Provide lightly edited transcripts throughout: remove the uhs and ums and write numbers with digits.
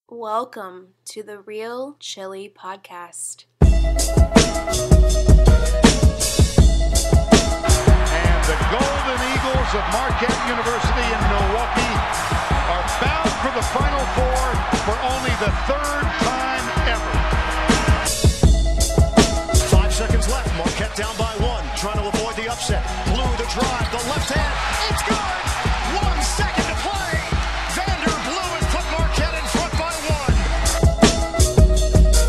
Welcome to the Real Chili Podcast. And the Golden Eagles of Marquette University in Milwaukee are bound for the Final Four for only the third time ever. 5 seconds left. Marquette down by one, trying to avoid the upset. Blue the drive, the left hand. It's good. 1 second to play. Vander Blue has put Marquette in front by one.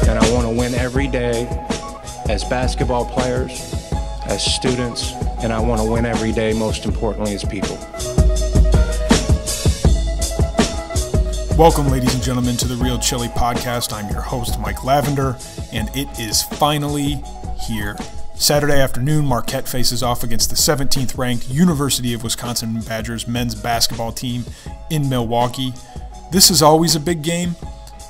And I want to win every day as basketball players, as students, and I want to win every day, most importantly, as people. Welcome, ladies and gentlemen, to the Real Chili Podcast. I'm your host, Mike Lavender, and it is finally here. Saturday afternoon, Marquette faces off against the 17th ranked University of Wisconsin Badgers men's basketball team in Milwaukee. This is always a big game,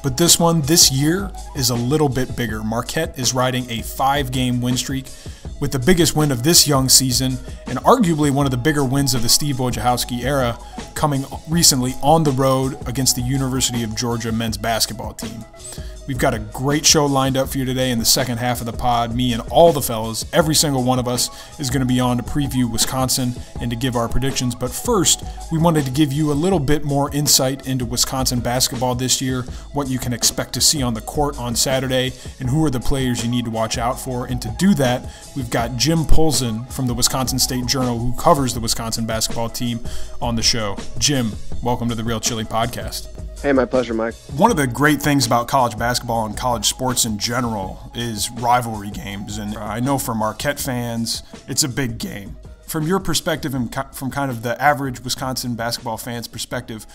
but this one this year is a little bit bigger. Marquette is riding a 5-game win streak with the biggest win of this young season and arguably one of the bigger wins of the Steve Wojciechowski era coming recently on the road against the University of Georgia men's basketball team. We've got a great show lined up for you today in the second half of the pod. Me and all the fellas, every single one of us, is going to be on to preview Wisconsin and to give our predictions. But first, we wanted to give you a little bit more insight into Wisconsin basketball this year, what you can expect to see on the court on Saturday, and who are the players you need to watch out for. And to do that, we've got Jim Polzin from the Wisconsin State Journal, who covers the Wisconsin basketball team, on the show. Jim, welcome to the Real Chili Podcast. Hey, my pleasure, Mike. One of the great things about college basketball and college sports in general is rivalry games. And I know for Marquette fans, it's a big game. From your perspective and from kind of the average Wisconsin basketball fan's perspective,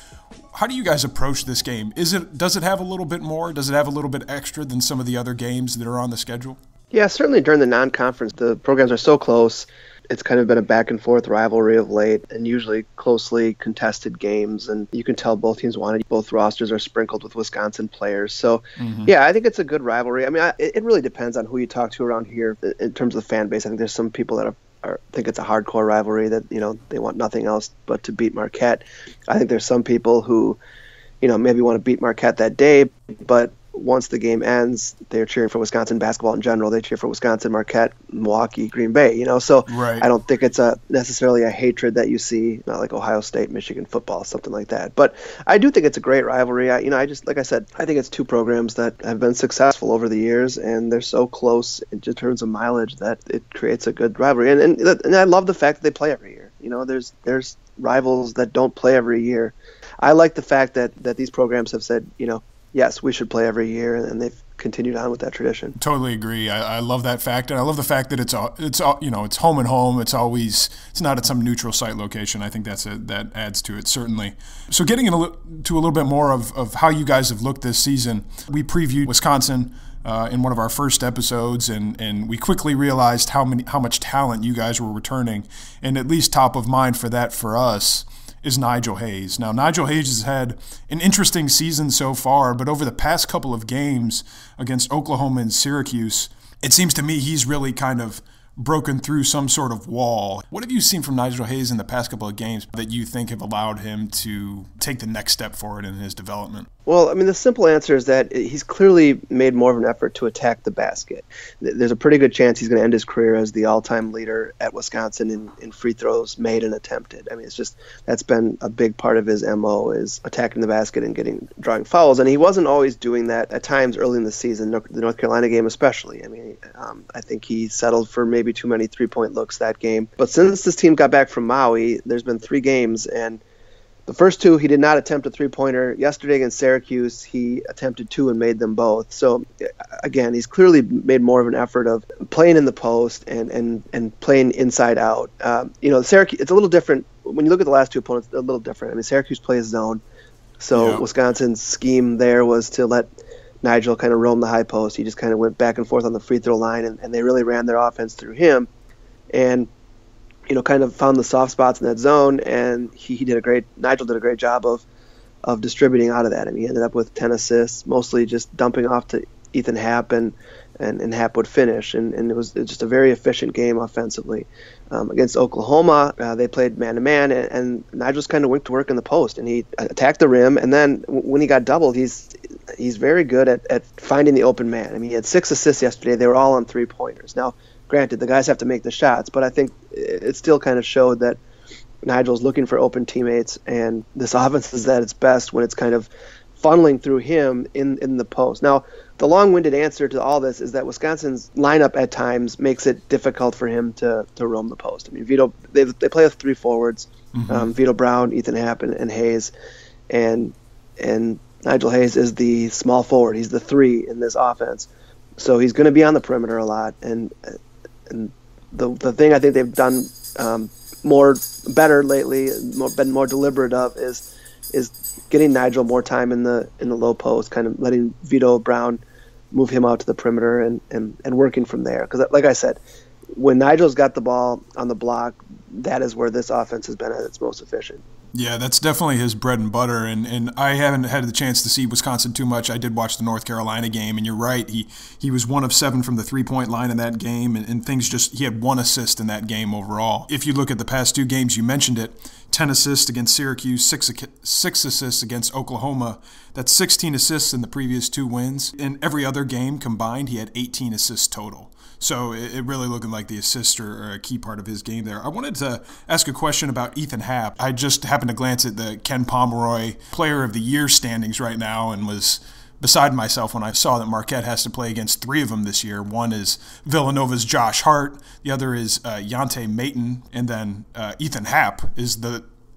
how do you guys approach this game? Does it have a little bit more? Does it have a little bit extra than some of the other games that are on the schedule? Yeah, certainly during the non-conference, the programs are so close. It's kind of been a back-and-forth rivalry of late and usually closely contested games. And you can tell both teams want it. Both rosters are sprinkled with Wisconsin players. So, yeah, I think it's a good rivalry. I mean, it really depends on who you talk to around here in terms of the fan base. I think there's some people that think it's a hardcore rivalry that, they want nothing else but to beat Marquette. I think there's some people who, maybe want to beat Marquette that day, but once the game ends, they're cheering for Wisconsin basketball in general. They cheer for Wisconsin, Marquette, Milwaukee, Green Bay, So right. I don't think it's necessarily a hatred that you see, not like Ohio State, Michigan football, something like that. But I do think it's a great rivalry. I just, like I said, I think it's two programs that have been successful over the years, and they're so close in terms of mileage that it creates a good rivalry. And I love the fact that they play every year. There's rivals that don't play every year. I like the fact that these programs have said, yes, we should play every year, and they've continued on with that tradition. Totally agree. I love that fact, and I love the fact that it's home and home. It's not at some neutral site location. I think that adds to it certainly. So getting to a little bit more of how you guys have looked this season, we previewed Wisconsin in one of our first episodes, and we quickly realized how much talent you guys were returning, and at least top of mind for that for us is Nigel Hayes. Now, Nigel Hayes has had an interesting season so far, but over the past couple of games against Oklahoma and Syracuse, it seems to me he's really kind of broken through some sort of wall. What have you seen from Nigel Hayes in the past couple of games that you think have allowed him to take the next step forward in his development? Well, I mean, the simple answer is that he's clearly made more of an effort to attack the basket. There's a pretty good chance he's going to end his career as the all-time leader at Wisconsin in free throws made and attempted. I mean, that's been a big part of his MO, is attacking the basket and drawing fouls. And he wasn't always doing that at times early in the season, the North Carolina game especially. I mean, I think he settled for maybe too many three-point looks that game. But since this team got back from Maui, there's been 3 games, and the first 2, he did not attempt a three-pointer. Yesterday against Syracuse, he attempted 2 and made them both. So, again, he's clearly made more of an effort of playing in the post and playing inside out. Syracuse, it's a little different. When you look at the last 2 opponents, they're a little different. I mean, Syracuse plays zone. So yeah. Wisconsin's scheme there was to let Nigel kind of roam the high post. He just kind of went back and forth on the free throw line, and they really ran their offense through him. And kind of found the soft spots in that zone, and Nigel did a great job of distributing out of that. I mean, he ended up with 10 assists, mostly just dumping off to Ethan Happ, and Happ would finish, and it was just a very efficient game offensively. Against Oklahoma, they played man-to-man, and Nigel's kind of went to work in the post, and he attacked the rim, and then when he got doubled, he's he's very good at finding the open man. I mean, he had 6 assists yesterday. They were all on three-pointers. Now, granted, the guys have to make the shots, but I think it still kind of showed that Nigel's looking for open teammates, and this offense is at its best when it's kind of funneling through him in the post. Now, the long-winded answer to all this is that Wisconsin's lineup at times makes it difficult for him to roam the post. I mean, Vito, they play with 3 forwards, Vito Brown, Ethan Happ, and Hayes, and Nigel Hayes is the small forward. He's the 3 in this offense, so he's going to be on the perimeter a lot. And the thing I think they've done better lately, been more deliberate of, is getting Nigel more time in the low post, kind of letting Vito Brown move him out to the perimeter and working from there. Because, like I said, when Nigel's got the ball on the block, that is where this offense has been at its most efficient. Yeah, that's definitely his bread and butter, and I haven't had the chance to see Wisconsin too much. I did watch the North Carolina game, and you're right, he was 1 of 7 from the three-point line in that game, and things he had 1 assist in that game overall. If you look at the past 2 games, you mentioned it, 10 assists against Syracuse, 6 assists against Oklahoma. That's 16 assists in the previous 2 wins. In every other game combined, he had 18 assists total. So it really looking like the assists are a key part of his game there. I wanted to ask a question about Ethan Happ. I just happened to glance at the Ken Pomeroy Player of the Year standings right now and was beside myself when I saw that Marquette has to play against 3 of them this year. One is Villanova's Josh Hart, the other is Yante Mayton, and then Ethan Happ is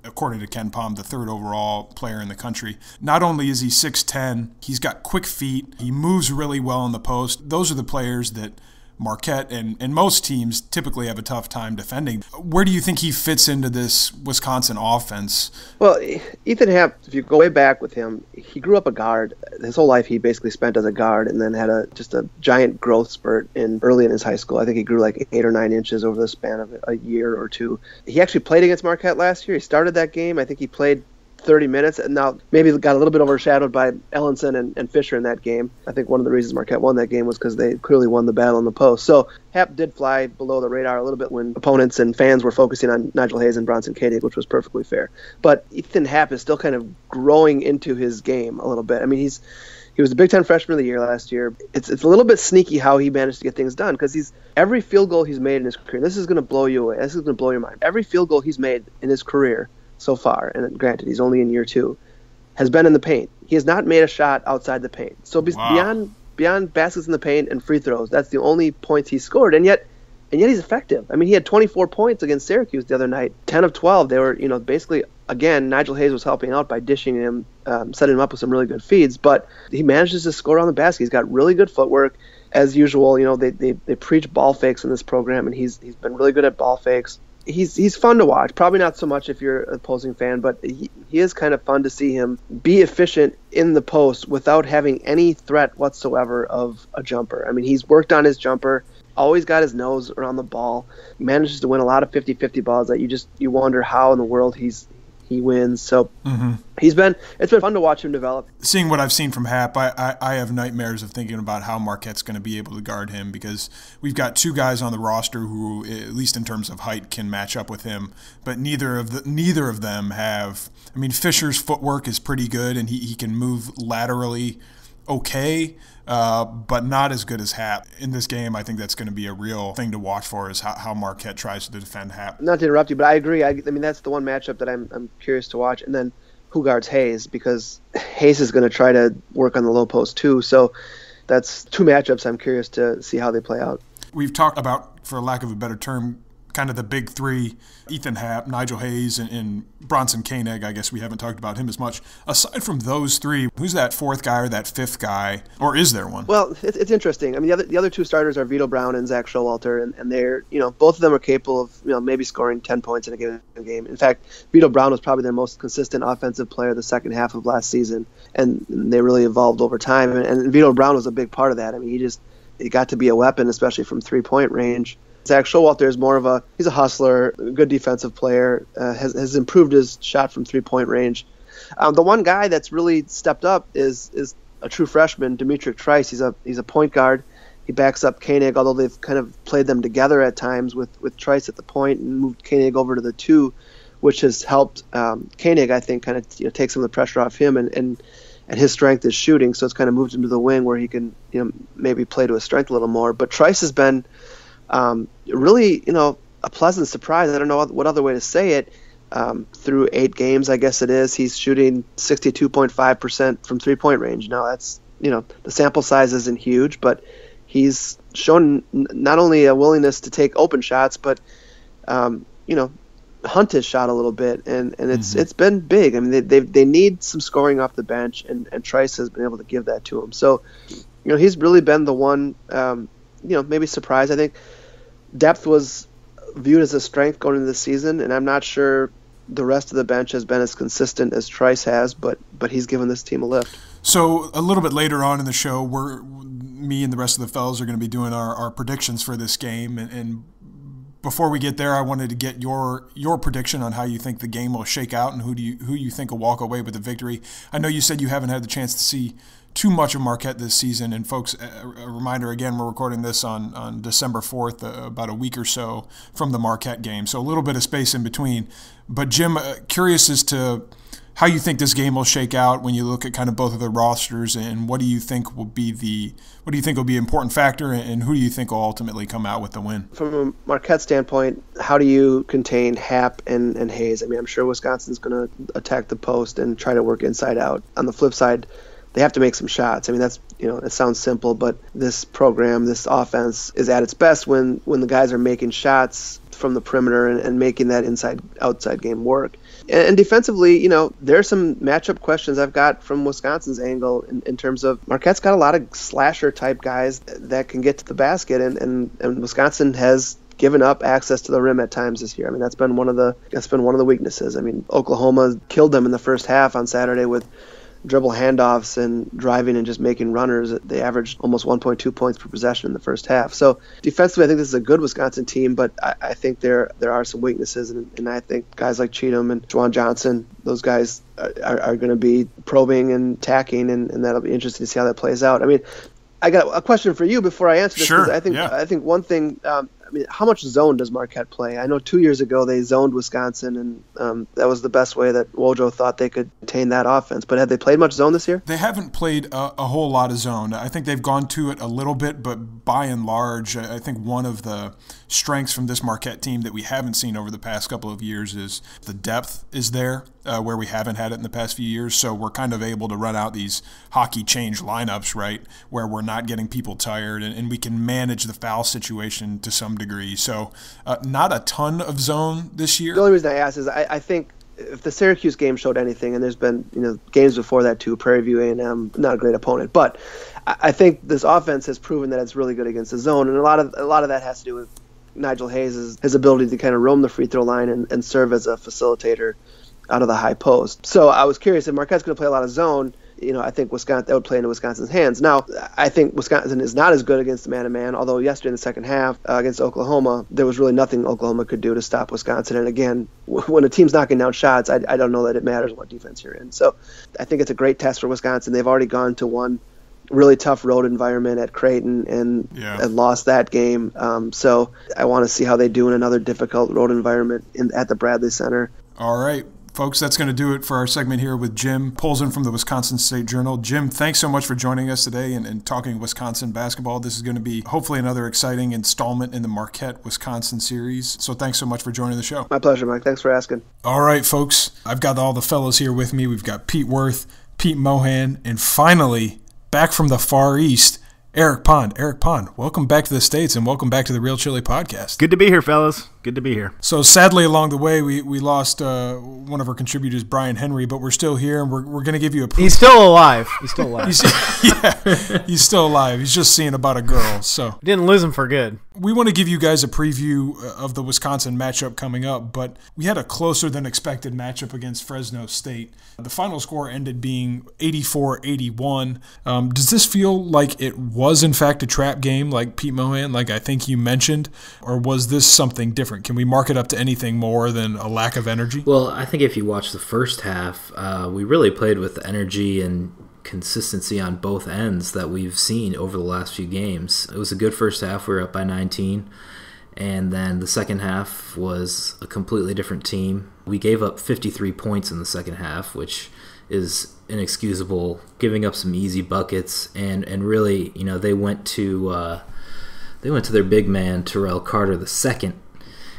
according to Ken Pom, the 3rd overall player in the country. Not only is he 6'10", he's got quick feet, he moves really well in the post. Those are the players that Marquette and most teams typically have a tough time defending. Where do you think he fits into this Wisconsin offense? Well, Ethan Happ, if you go way back with him, he grew up a guard. His whole life he basically spent as a guard, and then had just a giant growth spurt early in his high school. I think he grew like 8 or 9 inches over the span of a year or 2. He actually played against Marquette last year. He started that game. I think he played 30 minutes, and now maybe got a little bit overshadowed by Ellenson and Fisher in that game. I think one of the reasons Marquette won that game was because they clearly won the battle in the post. So Happ did fly below the radar a little bit when opponents and fans were focusing on Nigel Hayes and Bronson Koenig, which was perfectly fair. But Ethan Happ is still kind of growing into his game a little bit. I mean, he was the Big Ten Freshman of the Year last year. It's a little bit sneaky how he managed to get things done, because every field goal he's made in his career, this is going to blow you away. This is going to blow your mind. Every field goal he's made in his career so far, and granted he's only in year 2, has been in the paint. He has not made a shot outside the paint. So beyond baskets in the paint and free throws, that's the only points he scored, and yet he's effective. I mean, he had 24 points against Syracuse the other night. 10 of 12, they were, basically, again, Nigel Hayes was helping out by dishing him, setting him up with some really good feeds, but he manages to score on the basket. He's got really good footwork. As usual, they preach ball fakes in this program, and he's been really good at ball fakes. He's fun to watch. Probably not so much if you're an opposing fan, but he is kind of fun to see him be efficient in the post without having any threat whatsoever of a jumper. I mean, he's worked on his jumper, always got his nose around the ball, manages to win a lot of 50-50 balls that you wonder how in the world he wins. So it's been fun to watch him develop. Seeing what I've seen from Happ, I have nightmares of thinking about how Marquette's going to be able to guard him, because we've got 2 guys on the roster who, at least in terms of height, can match up with him, but neither of them have. I mean, Fisher's footwork is pretty good, and he can move laterally okay, but not as good as Happ. In this game, I think that's going to be a real thing to watch for, is how Marquette tries to defend Happ. Not to interrupt you, but I agree. I mean, that's the one matchup that I'm curious to watch. And then who guards Hayes? Because Hayes is going to try to work on the low post too. So that's 2 matchups I'm curious to see how they play out. We've talked about, for lack of a better term, kind of the big 3, Ethan Happ, Nigel Hayes, and Bronson Koenig. I guess we haven't talked about him as much. Aside from those 3, who's that 4th guy or that 5th guy, or is there one? Well, it's interesting. I mean, the other 2 starters are Vito Brown and Zach Showalter, and they're, both of them are capable of, maybe scoring 10 points in a given game. In fact, Vito Brown was probably their most consistent offensive player the second half of last season, and they really evolved over time. And Vito Brown was a big part of that. I mean, he got to be a weapon, especially from 3-point range. Zach Showalter is he's a hustler, a good defensive player, has improved his shot from 3-point range. The one guy that's really stepped up is a true freshman, Demetric Trice. He's a point guard. He backs up Koenig, although they've kind of played them together at times with Trice at the point and moved Koenig over to the 2, which has helped Koenig, I think, kind of take some of the pressure off him and and his strength is shooting, so it's kind of moved him to the wing where he can, maybe play to his strength a little more. But Trice has been really, a pleasant surprise. I don't know what other way to say it. Through 8 games, I guess it is, he's shooting 62.5% from three-point range. Now that's, the sample size isn't huge, but he's shown not only a willingness to take open shots, but hunt his shot a little bit, and it's been big. I mean, they need some scoring off the bench, and Trice has been able to give that to him. So, he's really been the one, maybe surprised. I think depth was viewed as a strength going into the season, and I'm not sure the rest of the bench has been as consistent as Trice has, but he's given this team a lift. So a little bit later on in the show, me and the rest of the fellas are going to be doing our predictions for this game, and before we get there, I wanted to get your prediction on how you think the game will shake out and who you think will walk away with the victory. I know you said you haven't had the chance to see too much of Marquette this season, and folks, a reminder again, we're recording this on December 4th, about a week or so from the Marquette game, so a little bit of space in between. But Jim, curious as to how you think this game will shake out when you look at kind of both of the rosters, and what do you think will be an important factor, and who do you think will ultimately come out with the win? From a Marquette standpoint, how do you contain Happ and Hayes? I mean, I'm sure Wisconsin's going to attack the post and try to work inside out. On the flip side, they have to make some shots. I mean, that's, it sounds simple, but this program, this offense is at its best when the guys are making shots from the perimeter and making that inside-outside game work. And defensively, there's some matchup questions I've got from Wisconsin's angle in terms of Marquette's got a lot of slasher-type guys that can get to the basket, and Wisconsin has given up access to the rim at times this year. I mean, that's been one of the weaknesses. I mean, Oklahoma killed them in the first half on Saturday with dribble handoffs and driving and just making runners. They averaged almost 1.2 points per possession in the first half. So defensively, I think this is a good Wisconsin team, but I think there are some weaknesses, and I think guys like Cheatham and Juwan Johnson, those guys are going to be probing and tacking, and that'll be interesting to see how that plays out. I mean, I got a question for you before I answer this. Sure. I think one thing. How much zone does Marquette play? I know 2 years ago they zoned Wisconsin, and that was the best way that Wojo thought they could contain that offense. But have they played much zone this year? They haven't played a whole lot of zone. I think they've gone to it a little bit, but by and large, I think one of the strengths from this Marquette team that we haven't seen over the past couple of years is the depth is there, where we haven't had it in the past few years. So we're kind of able to run out these hockey change lineups, right, where we're not getting people tired, and we can manage the foul situation to some degree. So not a ton of zone this year. The only reason I ask is I think if the Syracuse game showed anything, and there's been games before that too, Prairie View A&M, not a great opponent, but I think this offense has proven that it's really good against the zone, and a lot of that has to do with Nigel Hayes' his ability to kind of roam the free throw line and serve as a facilitator out of the high post. So I was curious if Marquette's going to play a lot of zone. I think that would play into Wisconsin's hands. Now, I think Wisconsin is not as good against the man-to-man, although yesterday in the second half against Oklahoma, there was really nothing Oklahoma could do to stop Wisconsin. And again, when a team's knocking down shots, I don't know that it matters what defense you're in. So I think it's a great test for Wisconsin. They've already gone to one really tough road environment at Creighton and lost that game. So I want to see how they do in another difficult road environment at the Bradley Center. All right. Folks, that's going to do it for our segment here with Jim Polzin from the Wisconsin State Journal. Jim, thanks so much for joining us today and talking Wisconsin basketball. This is going to be hopefully another exciting installment in the Marquette-Wisconsin series. So thanks so much for joining the show. My pleasure, Mike. Thanks for asking. All right, folks. I've got all the fellows here with me. We've got Pete Worth, Pete Mohan, and finally, back from the Far East, Eric Pond. Eric Pond, welcome back to the States and welcome back to the Real Chili Podcast. Good to be here, fellas. Good to be here. So sadly, along the way, we lost one of our contributors, Brian Henry, but we're still here, and we're going to give you a... He's still alive. He's still alive. He's still alive. He's just seeing about a girl. So didn't lose him for good. We want to give you guys a preview of the Wisconsin matchup coming up, but we had a closer than expected matchup against Fresno State. The final score ended being 84-81. Does this feel like it was, in fact, a trap game, like Pete Mohan, like I think you mentioned, or was this something different? Can we mark it up to anything more than a lack of energy? Well, I think if you watch the first half, we really played with energy and consistency on both ends that we've seen over the last few games. It was a good first half. We were up by 19. And then the second half was a completely different team. We gave up 53 points in the second half, which is inexcusable, giving up some easy buckets, and really, they went to their big man, Terrell Carter II.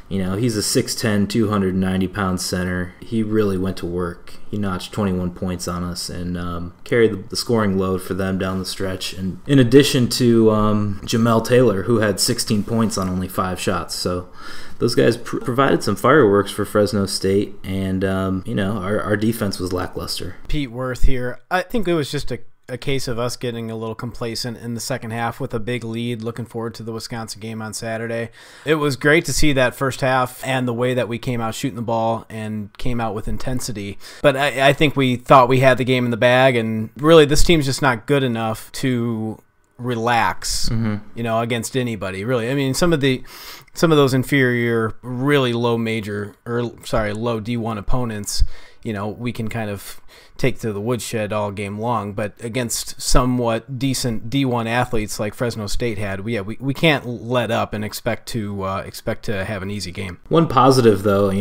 He's a 6'10", 290-pound center. He really went to work. He notched 21 points on us and carried the scoring load for them down the stretch. And in addition to Jamel Taylor, who had 16 points on only 5 shots. So those guys provided some fireworks for Fresno State, and our defense was lackluster. Pete Worth here. I think it was just a case of us getting a little complacent in the second half with a big lead. Looking forward to the Wisconsin game on Saturday. It was great to see that first half and the way that we came out shooting the ball and came out with intensity. But I think we thought we had the game in the bag, and really this team's just not good enough to relax, against anybody, really. I mean, some of those inferior, really low D1 opponents, we can kind of take to the woodshed all game long, but against somewhat decent D1 athletes like Fresno State had, we can't let up and expect to have an easy game. One positive, though,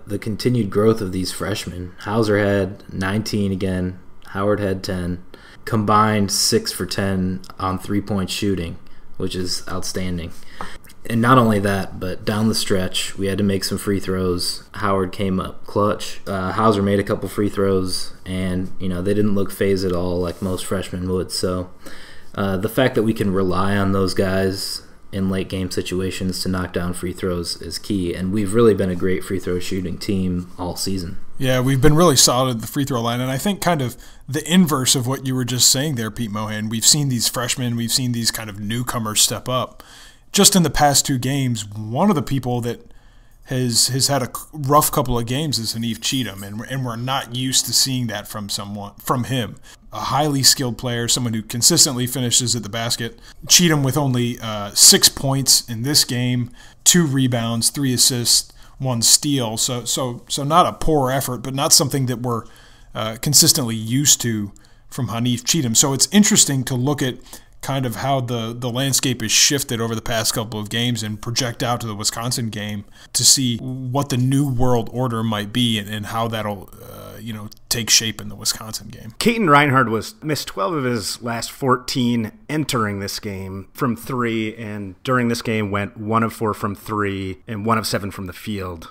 the continued growth of these freshmen. Hauser had 19 again. Howard had 10. Combined 6 for 10 on 3-point shooting, which is outstanding. And not only that, but down the stretch, we had to make some free throws. Howard came up clutch. Hauser made a couple free throws, and they didn't look phased at all like most freshmen would. So the fact that we can rely on those guys in late game situations to knock down free throws is key, and we've really been a great free throw shooting team all season. Yeah, we've been really solid at the free throw line, and I think kind of the inverse of what you were just saying there, Pete Mohan. We've seen these freshmen, we've seen these kind of newcomers step up. Just in the past 2 games, one of the people that has had a rough couple of games is Hanif Cheatham, and we're not used to seeing that from him. A highly skilled player, someone who consistently finishes at the basket. Cheatham with only 6 points in this game, 2 rebounds, 3 assists, 1 steal. So not a poor effort, but not something that we're consistently used to from Hanif Cheatham. So it's interesting to look at kind of how the landscape has shifted over the past couple of games and project out to the Wisconsin game to see what the new world order might be and how that'll take shape in the Wisconsin game. Keaton Reinhard missed 12 of his last 14 entering this game from 3, and during this game went 1 of 4 from 3 and 1 of 7 from the field.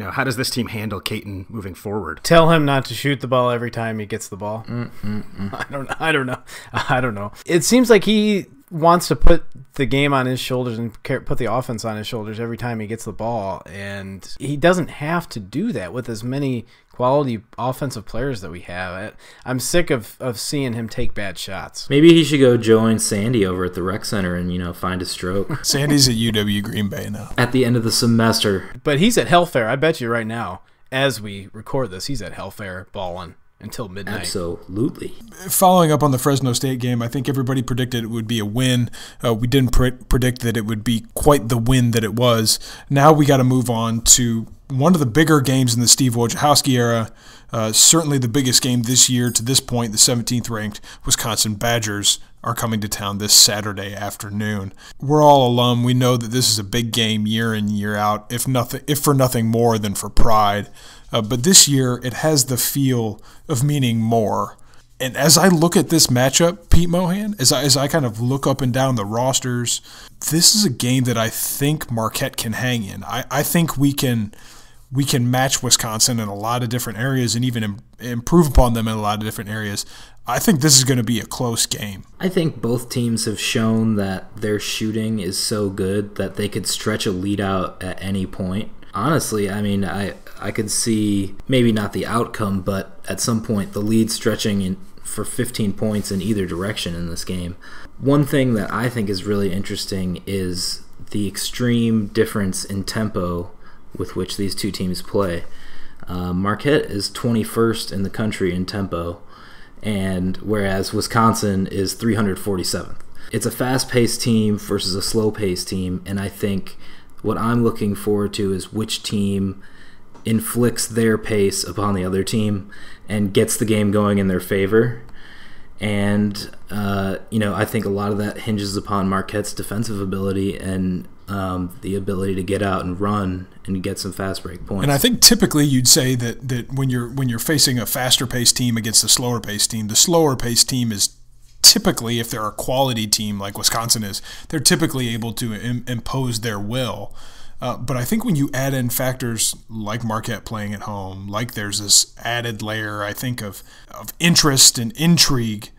How does this team handle Keaton moving forward? Tell him not to shoot the ball every time he gets the ball. I don't know. It seems like he wants to put the game on his shoulders and put the offense on his shoulders every time he gets the ball, and he doesn't have to do that with as many quality offensive players that we have. I'm sick of seeing him take bad shots. Maybe he should go join Sandy over at the rec center and find a stroke. Sandy's at UW Green Bay now. At the end of the semester. But he's at Hellfair. I bet you right now, as we record this, he's at Hellfair balling until midnight. Absolutely. Following up on the Fresno State game, I think everybody predicted it would be a win. We didn't predict that it would be quite the win that it was. Now we got to move on to one of the bigger games in the Steve Wojciechowski era, certainly the biggest game this year to this point. The 17th ranked Wisconsin Badgers are coming to town this Saturday afternoon. We're all alum. We know that this is a big game year in, year out, if for nothing more than for pride. But this year, it has the feel of meaning more. And as I look at this matchup, Pete Mohan, as I kind of look up and down the rosters, this is a game that I think Marquette can hang in. I think we can match Wisconsin in a lot of different areas and even improve upon them in a lot of different areas. I think this is going to be a close game. I think both teams have shown that their shooting is so good that they could stretch a lead out at any point. Honestly, I mean, I could see maybe not the outcome, but at some point the lead stretching for 15 points in either direction in this game. One thing that I think is really interesting is the extreme difference in tempo with which these two teams play. Marquette is 21st in the country in tempo, and whereas Wisconsin is 347th. It's a fast-paced team versus a slow-paced team, and I think what I'm looking forward to is which team inflicts their pace upon the other team and gets the game going in their favor. And, I think a lot of that hinges upon Marquette's defensive ability. And the ability to get out and run and get some fast break points. And I think typically you'd say that when you're facing a faster paced team against a slower paced team, the slower paced team is typically, if they're a quality team like Wisconsin is, they're typically able to impose their will. But I think when you add in factors like Marquette playing at home, like there's this added layer, I think, of interest and intrigue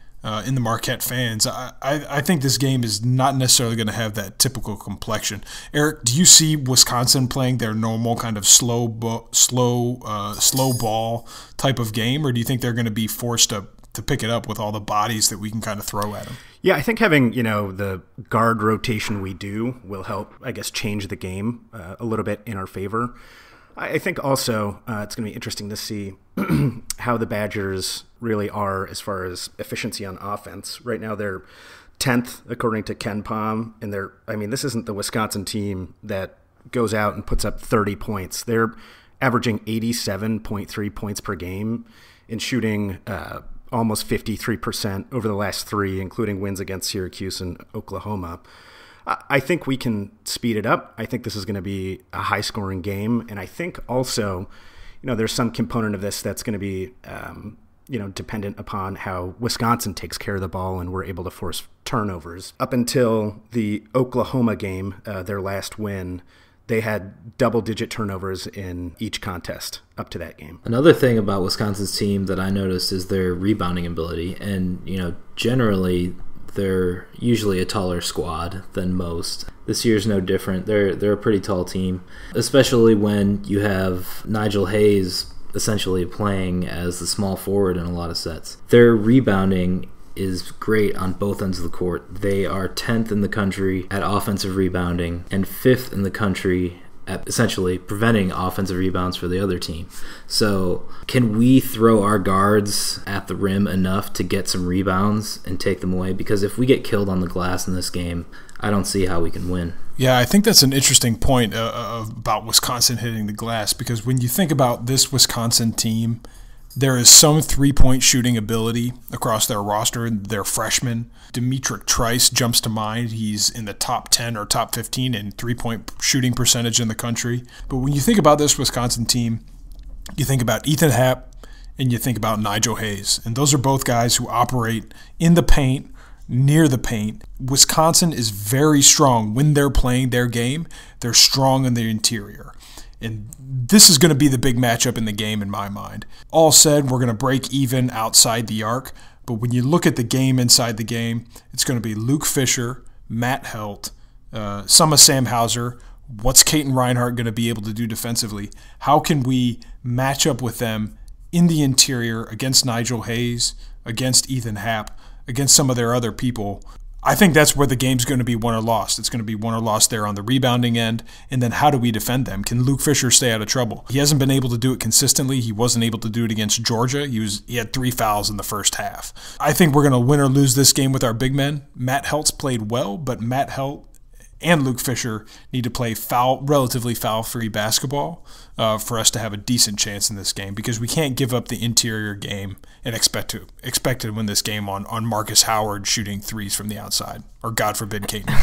in the Marquette fans, I think this game is not necessarily going to have that typical complexion. Eric, do you see Wisconsin playing their normal kind of slow ball type of game, or do you think they're going to be forced to pick it up with all the bodies that we can kind of throw at them? Yeah, I think having, the guard rotation we do will help, I guess, change the game a little bit in our favor. I think also it's going to be interesting to see how the Badgers really are as far as efficiency on offense. Right now they're 10th according to Ken Pom, and this isn't the Wisconsin team that goes out and puts up 30 points. They're averaging 87.3 points per game and shooting almost 53% over the last 3, including wins against Syracuse and Oklahoma. I think we can speed it up. I think this is going to be a high-scoring game, and I think also, there's some component of this that's going to be, dependent upon how Wisconsin takes care of the ball and we're able to force turnovers. Up until the Oklahoma game, their last win, they had double-digit turnovers in each contest up to that game. Another thing about Wisconsin's team that I noticed is their rebounding ability, and generally they're usually a taller squad than most. This year's no different. They're a pretty tall team, especially when you have Nigel Hayes essentially playing as the small forward in a lot of sets. Their rebounding is great on both ends of the court. They are 10th in the country at offensive rebounding and 5th in the country at essentially preventing offensive rebounds for the other team. So can we throw our guards at the rim enough to get some rebounds and take them away? Because if we get killed on the glass in this game, I don't see how we can win. Yeah, I think that's an interesting point about Wisconsin hitting the glass, because when you think about this Wisconsin team, there is some three-point shooting ability across their roster. They're freshmen. Demetric Trice jumps to mind. He's in the top 10 or top 15 in three-point shooting percentage in the country. But when you think about this Wisconsin team, you think about Ethan Happ and you think about Nigel Hayes. And those are both guys who operate in the paint, near the paint. Wisconsin is very strong when they're playing their game. They're strong in the interior. And this is going to be the big matchup in the game in my mind. All said, we're going to break even outside the arc. But when you look at the game inside the game, it's going to be Luke Fisher, Matt Helt, some of Sam Hauser. What's Caton Reinhardt going to be able to do defensively? How can we match up with them in the interior against Nigel Hayes, against Ethan Happ, against some of their other people? I think that's where the game's going to be won or lost. It's going to be won or lost there on the rebounding end. And then how do we defend them? Can Luke Fisher stay out of trouble? He hasn't been able to do it consistently. He wasn't able to do it against Georgia. He had 3 fouls in the first half. I think we're going to win or lose this game with our big men. Matt Helt's played well, but Matt Helt and Luke Fisher need to play relatively foul-free basketball for us to have a decent chance in this game, because we can't give up the interior game and expect to win this game on Marcus Howard shooting threes from the outside, or God forbid, Caton.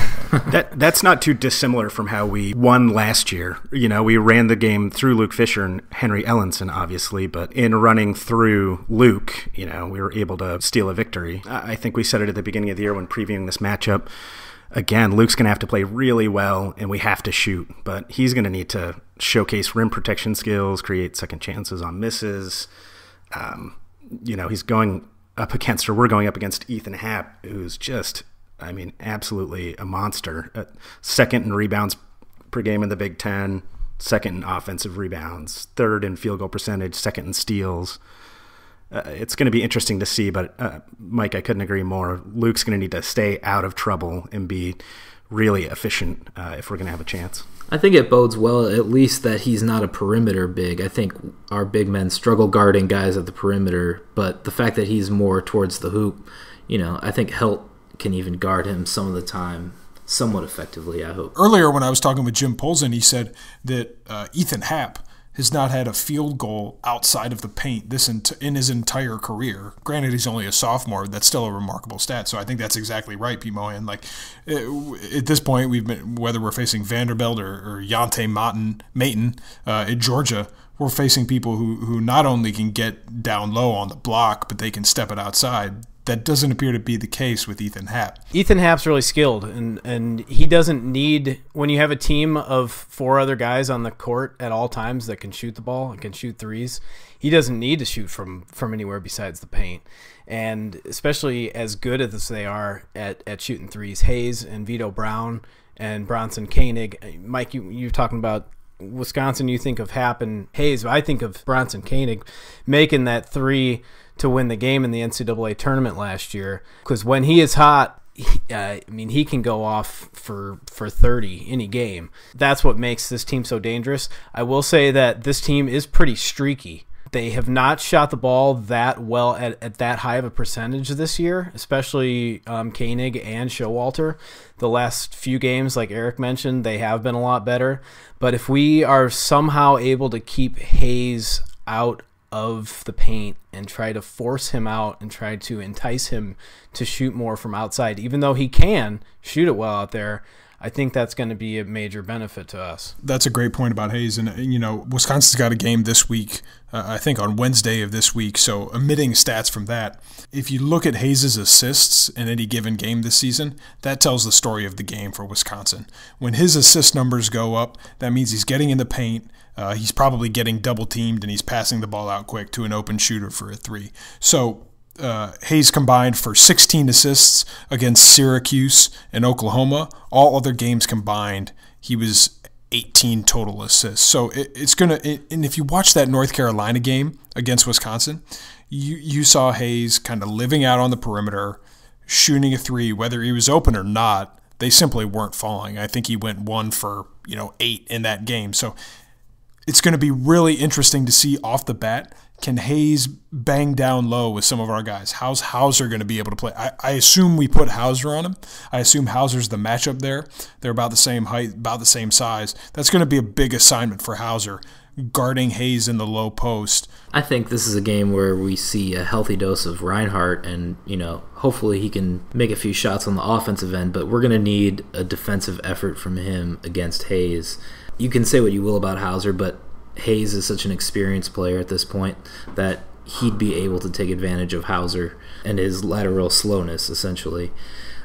That's not too dissimilar from how we won last year. We ran the game through Luke Fisher and Henry Ellenson, obviously, but in running through Luke, we were able to steal a victory. I think we said it at the beginning of the year when previewing this matchup. Again, Luke's going to have to play really well, and we have to shoot. But he's going to need to showcase rim protection skills, create second chances on misses. He's going up against, or we're going up against Ethan Happ, who's just, absolutely a monster. Second in rebounds per game in the Big Ten, second in offensive rebounds, third in field goal percentage, second in steals. It's going to be interesting to see, but Mike, I couldn't agree more. Luke's going to need to stay out of trouble and be really efficient if we're going to have a chance. I think it bodes well, at least, that he's not a perimeter big. I think our big men struggle guarding guys at the perimeter, but the fact that he's more towards the hoop, I think Helt can even guard him some of the time somewhat effectively, I hope. Earlier when I was talking with Jim Polzin, he said that Ethan Happ has not had a field goal outside of the paint in his entire career. Granted, he's only a sophomore. That's still a remarkable stat. So I think that's exactly right, P. Mohan. Like at this point, whether we're facing Vanderbilt or Yante Maton in Georgia, we're facing people who not only can get down low on the block, but they can step it outside. That doesn't appear to be the case with Ethan Happ. Ethan Happ's really skilled, and he doesn't need, when you have a team of 4 other guys on the court at all times that can shoot the ball and can shoot threes, he doesn't need to shoot from anywhere besides the paint. And especially as good as they are at shooting threes, Hayes and Vito Brown and Bronson Koenig. Mike, you're talking about Wisconsin, you think of Happ and Hayes. I think of Bronson Koenig making that 3 to win the game in the NCAA tournament last year, because when he is hot, he can go off for 30 any game. That's what makes this team so dangerous. I will say that this team is pretty streaky. They have not shot the ball that well at that high of a percentage this year, especially Koenig and Showalter. The last few games, like Eric mentioned, they have been a lot better. But if we are somehow able to keep Hayes out of the paint and try to force him out and try to entice him to shoot more from outside, even though he can shoot it well out there, I think that's going to be a major benefit to us. That's a great point about Hayes. And, Wisconsin's got a game this week, I think on Wednesday of this week. So omitting stats from that, if you look at Hayes' assists in any given game this season, that tells the story of the game for Wisconsin. When his assist numbers go up, that means he's getting in the paint. He's probably getting double teamed and he's passing the ball out quick to an open shooter for a 3. So Hayes combined for 16 assists against Syracuse and Oklahoma. All other games combined, he was 18 total assists. So it's going to – and if you watch that North Carolina game against Wisconsin, you saw Hayes kind of living out on the perimeter, shooting a 3, whether he was open or not. They simply weren't falling. I think he went 1 for 8 in that game. So it's going to be really interesting to see off the bat, can Hayes bang down low with some of our guys? How's Hauser going to be able to play? I assume we put Hauser on him. I assume Hauser's the matchup there. They're about the same height, about the same size. That's going to be a big assignment for Hauser, guarding Hayes in the low post. I think this is a game where we see a healthy dose of Reinhardt, and hopefully he can make a few shots on the offensive end, but we're going to need a defensive effort from him against Hayes. You can say what you will about Hauser, but Hayes is such an experienced player at this point that he'd be able to take advantage of Hauser and his lateral slowness, essentially.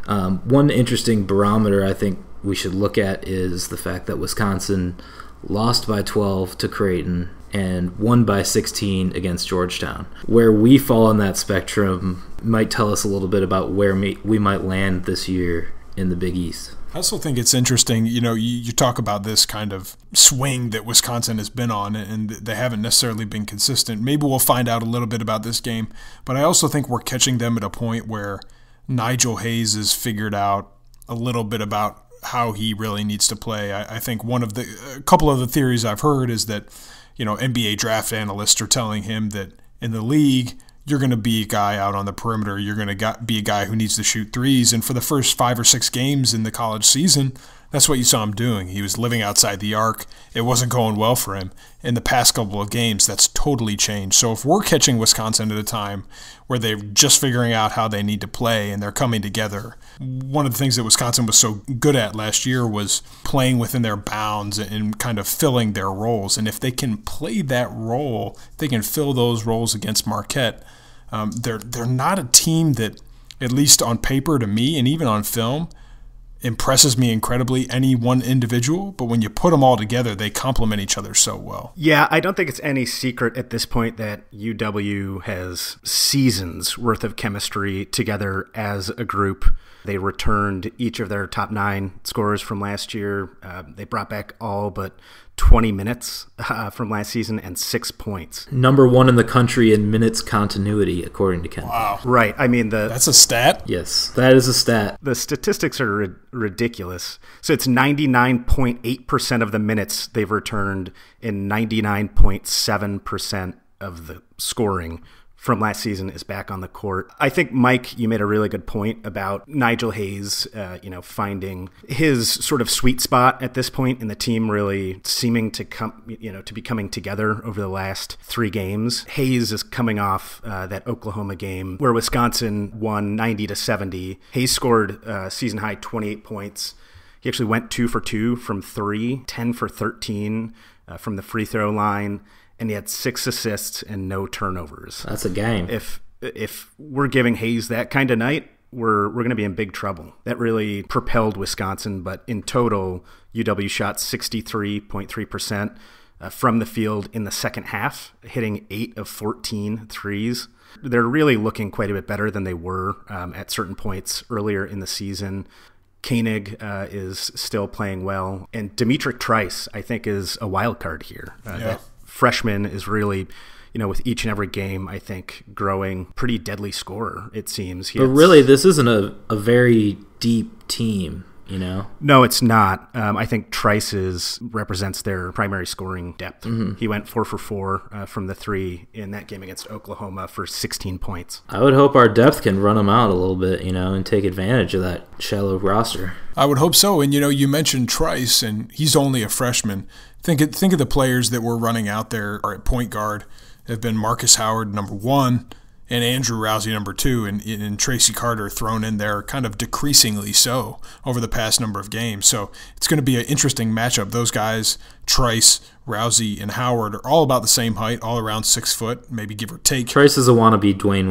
One interesting barometer I think we should look at is the fact that Wisconsin lost by 12 to Creighton and won by 16 against Georgetown. Where we fall on that spectrum might tell us a little bit about where we might land this year in the Big East. I also think it's interesting, you talk about this kind of swing that Wisconsin has been on, and they haven't necessarily been consistent. Maybe we'll find out a little bit about this game, but I also think we're catching them at a point where Nigel Hayes has figured out a little bit about how he really needs to play. I think a couple of the theories I've heard is that, NBA draft analysts are telling him that in the league, you're going to be a guy out on the perimeter. You're going to be a guy who needs to shoot threes. And for the first 5 or 6 games in the college season, that's what you saw him doing. He was living outside the arc. It wasn't going well for him. In the past couple of games, that's totally changed. So if we're catching Wisconsin at a time where they're just figuring out how they need to play and they're coming together, one of the things that Wisconsin was so good at last year was playing within their bounds and kind of filling their roles. And if they can play that role, they can fill those roles against Marquette. They're not a team that, at least on paper to me and even on film, impresses me incredibly, any one individual, but when you put them all together, they complement each other so well. Yeah, I don't think it's any secret at this point that UW has seasons worth of chemistry together as a group. They returned each of their top 9 scorers from last year. They brought back all but 20 minutes from last season and 6 points. Number 1 in the country in minutes continuity, according to Ken. Wow. Right. I mean, that's a stat? Yes, that is a stat. The statistics are ridiculous. So it's 99.8% of the minutes they've returned and 99.7% of the scoring from last season is back on the court. I think, Mike, you made a really good point about Nigel Hayes, finding his sort of sweet spot at this point in the team, really seeming to be coming together over the last 3 games. Hayes is coming off that Oklahoma game where Wisconsin won 90-70. Hayes scored season high 28 points. He actually went 2 for 2 from 3, 10 for 13 from the free throw line, and he had 6 assists and no turnovers. That's a game. If we're giving Hayes that kind of night, we're going to be in big trouble. That really propelled Wisconsin, but in total, UW shot 63.3% from the field in the second half, hitting 8 of 14 threes. They're really looking quite a bit better than they were at certain points earlier in the season. Koenig is still playing well, and Demetric Trice, I think, is a wild card here. That freshman is really, with each and every game, I think, growing pretty deadly scorer, it seems. But really, this isn't a very deep team, No, it's not. I think Trice represents their primary scoring depth. Mm-hmm. He went 4 for 4 from the 3 in that game against Oklahoma for 16 points. I would hope our depth can run them out a little bit, and take advantage of that shallow roster. I would hope so. And, you mentioned Trice, and he's only a freshman. Think of the players that we're running out there at point guard. Have been Marcus Howard, number 1, and Andrew Rousey, number 2, and Tracy Carter thrown in there kind of decreasingly so over the past number of games. So it's going to be an interesting matchup. Those guys, Trice, Rousey, and Howard, are all about the same height, all around 6 foot, maybe give or take. Trice is a wannabe Dwayne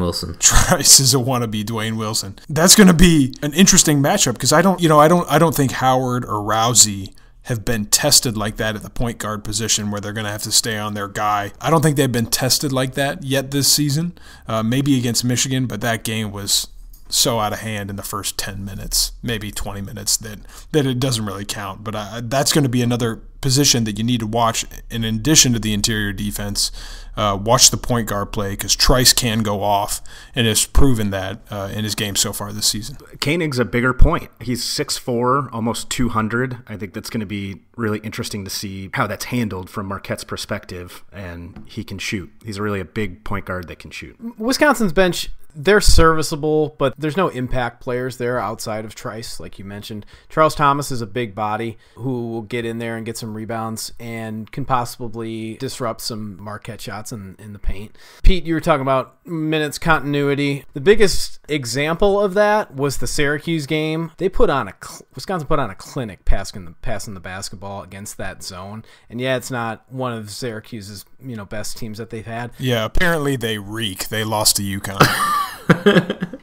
Wilson. That's going to be an interesting matchup because I don't think Howard or Rousey have been tested like that at the point guard position where they're going to have to stay on their guy. I don't think they've been tested like that yet this season, maybe against Michigan, but that game was so out of hand in the first 10 minutes, maybe 20 minutes, that it doesn't really count. But that's going to be another position that you need to watch in addition to the interior defense. Watch the point guard play because Trice can go off and has proven that in his game so far this season. Koenig's a bigger point. He's 6'4", almost 200. I think that's going to be really interesting to see how that's handled from Marquette's perspective, and he can shoot. He's really a big point guard that can shoot. Wisconsin's bench, they're serviceable, but there's no impact players there outside of Trice, like you mentioned. Charles Thomas is a big body who will get in there and get some rebounds and can possibly disrupt some Marquette shots in the paint. Pete, you were talking about minutes continuity. The biggest example of that was the Syracuse game. Wisconsin put on a clinic passing the basketball against that zone. And it's not one of Syracuse's best teams that they've had. Yeah, apparently they reek. They lost to UConn.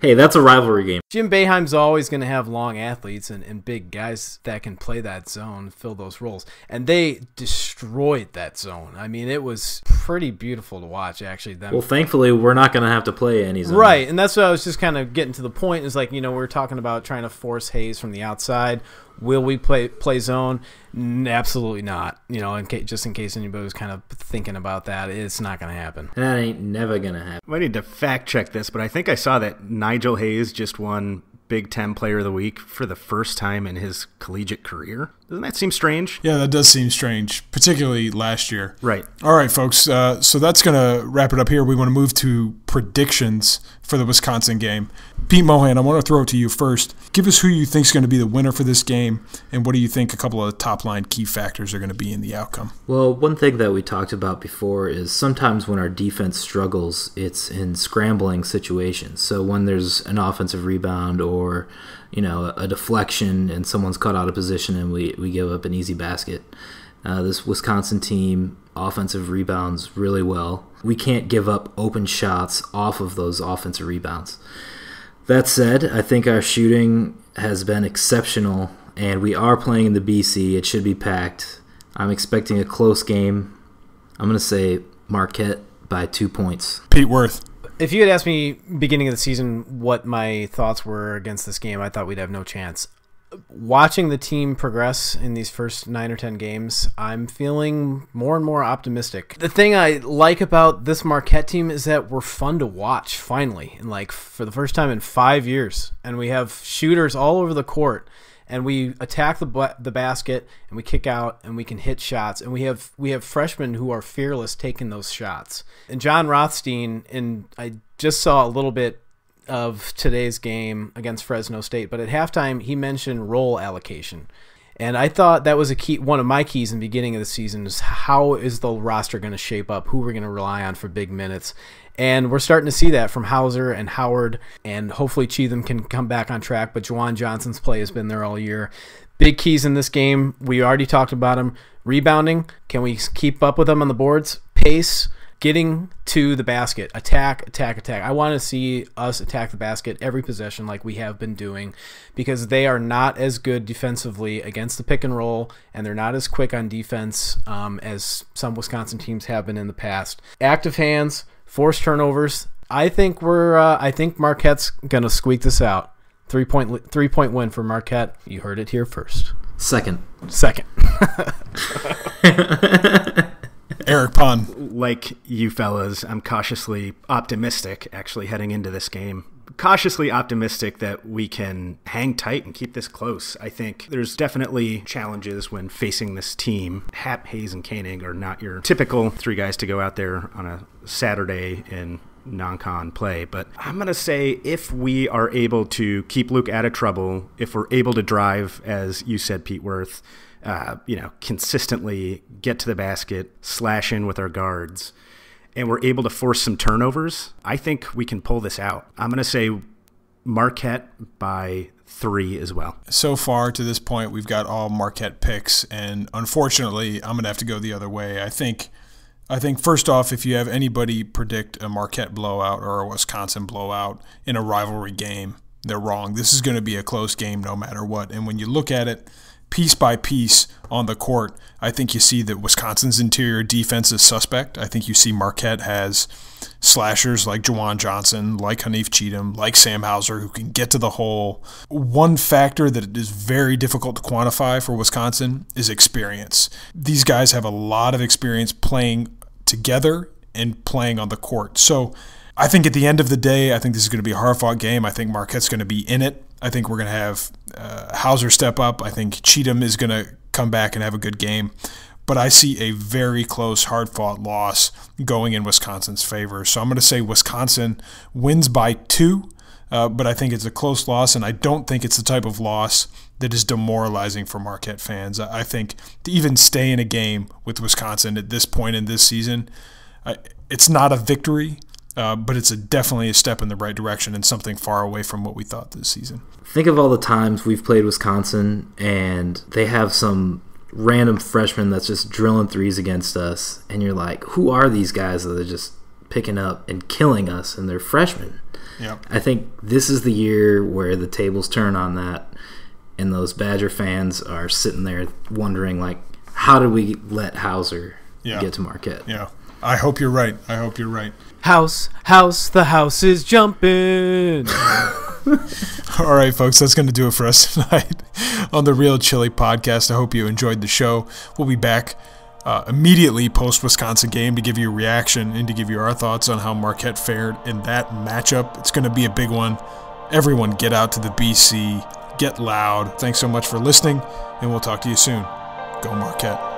Hey, that's a rivalry game. Jim Boeheim's always going to have long athletes and big guys that can play that zone, fill those roles. And they destroyed that zone. I mean, it was pretty beautiful to watch, actually. Well, thankfully, we're not going to have to play any zone. Right, and that's what I was just kind of getting to the point. Is we were talking about trying to force Hayes from the outside. Will we play zone? Absolutely not. Just in case anybody was kind of thinking about that, it's not going to happen. That ain't never going to happen. I need to fact check this, but I think I saw that Nigel Hayes just won Big Ten Player of the Week for the first time in his collegiate career. Doesn't that seem strange? Yeah, that does seem strange, particularly last year. Right. All right, folks. So that's going to wrap it up here. We want to move to predictions for the Wisconsin game. Pete Mohan, I want to throw it to you first. Give us who you think is going to be the winner for this game, and what do you think a couple of top-line key factors are going to be in the outcome? Well, one thing that we talked about before is sometimes when our defense struggles, it's in scrambling situations. So when there's an offensive rebound or a deflection and someone's caught out of position and we give up an easy basket. This Wisconsin team offensive rebounds really well. We can't give up open shots off of those offensive rebounds. That said, I think our shooting has been exceptional, and we are playing in the BC. It should be packed. I'm expecting a close game. I'm going to say Marquette by 2 points. Pete Worth. If you had asked me beginning of the season what my thoughts were against this game, I thought we'd have no chance. watching the team progress in these first 9 or 10 games, I'm feeling more and more optimistic. The thing I like about this Marquette team is that we're fun to watch, finally, and like for the first time in 5 years. And we have shooters all over the court, and we attack the basket, and we kick out, and we can hit shots, and we have freshmen who are fearless taking those shots. And John Rothstein, and I just saw a little bit of today's game against Fresno State, but at halftime he mentioned role allocation, and I thought that was a key. One of my keys in the beginning of the season is how is the roster going to shape up, who we're going to rely on for big minutes, and we're starting to see that from Hauser and Howard, and hopefully Cheatham can come back on track, but Juwan Johnson's play has been there all year. Big keys in this game, we already talked about them. Rebounding, can we keep up with them on the boards? Pace, getting to the basket, attack. I want to see us attack the basket every possession like we have been doing, because they are not as good defensively against the pick and roll, and they're not as quick on defense as some Wisconsin teams have been in the past. Active hands, forced turnovers. I think Marquette's gonna squeak this out. 3-point win for Marquette. You heard it here first. Second. Eric Pun. Like you fellas, I'm cautiously optimistic actually heading into this game. Cautiously optimistic that we can hang tight and keep this close. I think there's definitely challenges when facing this team. Happ, Hayes, and Koenig are not your typical 3 guys to go out there on a Saturday in non-con play, but I'm going to say if we are able to keep Luke out of trouble, if we're able to drive, as you said, Pete Worth, consistently get to the basket, slash in with our guards, and we're able to force some turnovers, I think we can pull this out. I'm going to say Marquette by 3 as well. So far to this point, we've got all Marquette picks, and unfortunately, I'm going to have to go the other way. I think first off, if you have anybody predict a Marquette blowout or a Wisconsin blowout in a rivalry game, they're wrong. This is going to be a close game no matter what. And when you look at it piece by piece on the court, I think you see that Wisconsin's interior defense is suspect. I think you see Marquette has slashers like Juwan Johnson, like Hanif Cheatham, like Sam Hauser, who can get to the hole. One factor that is very difficult to quantify for Wisconsin is experience. These guys have a lot of experience playing together and playing on the court. So I think at the end of the day, I think this is going to be a hard-fought game. I think Marquette's going to be in it. I think we're going to have Hauser step up. I think Cheatham is going to come back and have a good game. But I see a very close, hard-fought loss going in Wisconsin's favor. So I'm going to say Wisconsin wins by 2, but I think it's a close loss, and I don't think it's the type of loss that is demoralizing for Marquette fans. I think to even stay in a game with Wisconsin at this point in this season, it's not a victory, but it's definitely a step in the right direction and something far away from what we thought this season. Think of all the times we've played Wisconsin, and they have some random freshman that's just drilling threes against us, and you're like, who are these guys that are just picking up and killing us, and they're freshmen? Yep. I think this is the year where the tables turn on that, and those Badger fans are sitting there wondering, like, how did we let Hauser get to Marquette? Yeah. I hope you're right. House, the house is jumping. All right, folks, that's going to do it for us tonight on the Real Chili Podcast. I hope you enjoyed the show. We'll be back immediately post-Wisconsin game to give you a reaction and to give you our thoughts on how Marquette fared in that matchup. It's going to be a big one. Everyone get out to the BC. Get loud. Thanks so much for listening, and we'll talk to you soon. Go Marquette.